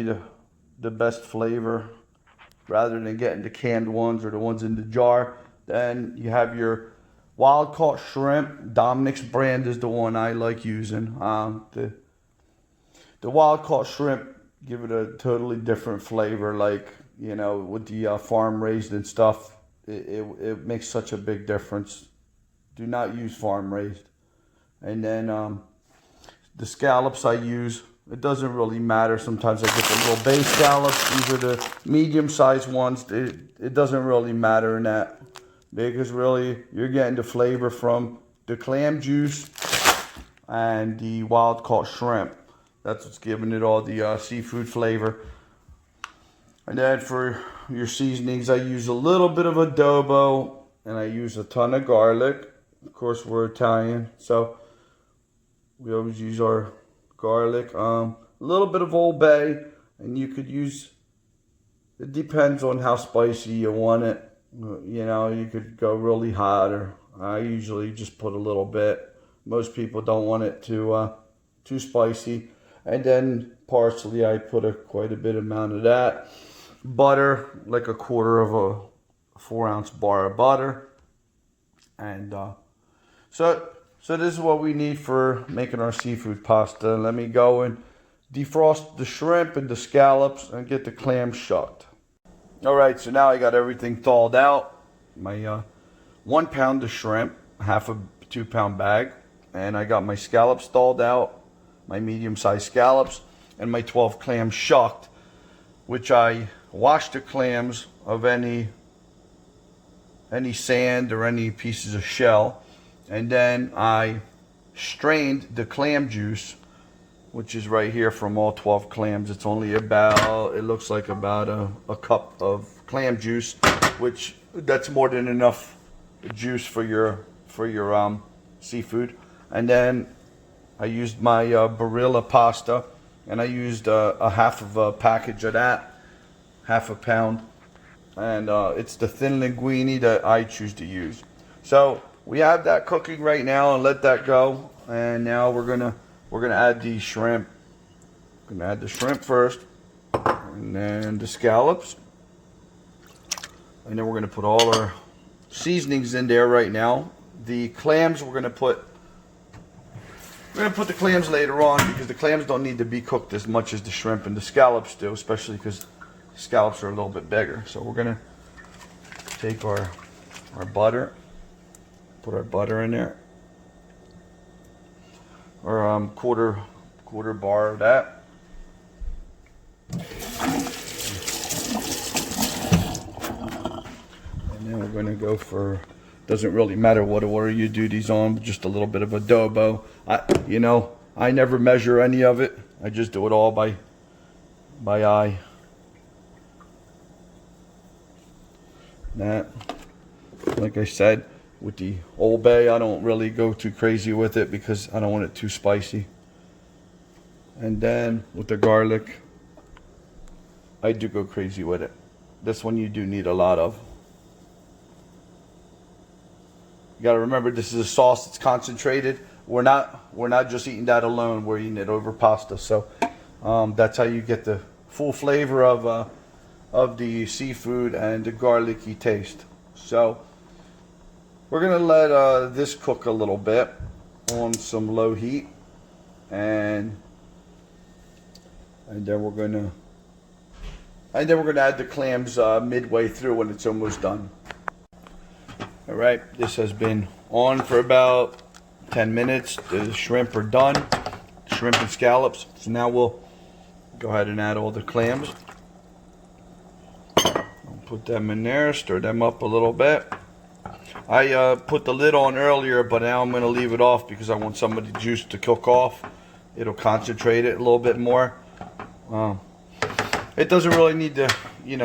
be the best flavor rather than getting the canned ones or the ones in the jar. Then you have your wild caught shrimp. Dominic's brand is the one I like using. The wild caught shrimp give it a totally different flavor, like, you know, with the farm raised and stuff. It makes such a big difference. Do not use farm raised. And then the scallops I use, it doesn't really matter. Sometimes I get the little bay scallops. These are the medium sized ones. It doesn't really matter in that, because really you're getting the flavor from the clam juice and the wild caught shrimp. That's what's giving it all the seafood flavor. And then for your seasonings, I use a little bit of adobo and I use a ton of garlic. Of course, we're Italian, so we always use our garlic. A little bit of Old Bay, and you could use, it depends on how spicy you want it. You know, you could go really hot, or I usually just put a little bit. Most people don't want it too spicy. And then parsley, I put quite a bit amount of that. Butter, like a quarter of a 4-ounce bar of butter. And so this is what we need for making our seafood pasta. Let me go and defrost the shrimp and the scallops and get the clams shucked. All right, so now I got everything thawed out. My 1 pound of shrimp, half a 2-pound bag, and I got my scallops thawed out, my medium-sized scallops, and my 12 clams shucked, which I washed the clams of any sand or any pieces of shell, and then I strained the clam juice, which is right here, from all 12 clams. It's only about, it looks like about a cup of clam juice, which that's more than enough juice for your seafood. And then I used my Barilla pasta, and I used a half of a package of that, half a pound, and it's the thin linguine that I choose to use. So we have that cooking right now, and let that go. And now we're gonna add the shrimp. We're gonna add the shrimp first, and then the scallops, and then we're gonna put all our seasonings in there right now. The clams we're gonna put the clams later on, because the clams don't need to be cooked as much as the shrimp and the scallops do, especially because the scallops are a little bit bigger. So we're gonna take our butter, put our butter in there, or quarter bar of that. And then we're gonna go for, doesn't really matter what order you do these on, just a little bit of adobo. I never measure any of it. I just do it all by eye. That, like I said, with the Old Bay, I don't really go too crazy with it because I don't want it too spicy. And then with the garlic, I do go crazy with it. This one you do need a lot of. You got to remember, this is a sauce that's concentrated. We're not just eating that alone. We're eating it over pasta. So that's how you get the full flavor of the seafood and the garlicky taste. So we're gonna let this cook a little bit on some low heat, and then we're gonna add the clams midway through when it's almost done. All right, this has been on for about 10 minutes. The shrimp are done, shrimp and scallops. So now we'll go ahead and add all the clams. I'll put them in there, stir them up a little bit. I put the lid on earlier, but now I'm gonna leave it off because I want some of the juice to cook off. It'll concentrate it a little bit more. It doesn't really need to,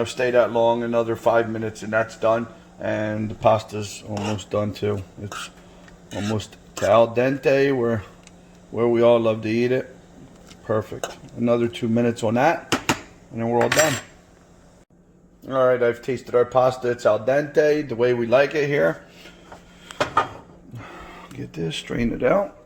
stay that long. Another 5 minutes and that's done. And the pasta's almost done too. It's almost al dente, where we all love to eat it. Perfect. Another 2 minutes on that, and then we're all done. All right, I've tasted our pasta. It's al dente, the way we like it here. Get this, strain it out.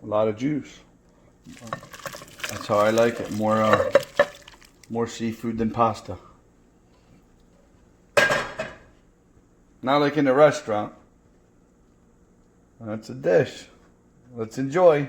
A lot of juice. That's how I like it. More seafood than pasta. Not like in a restaurant. That's a dish. Let's enjoy.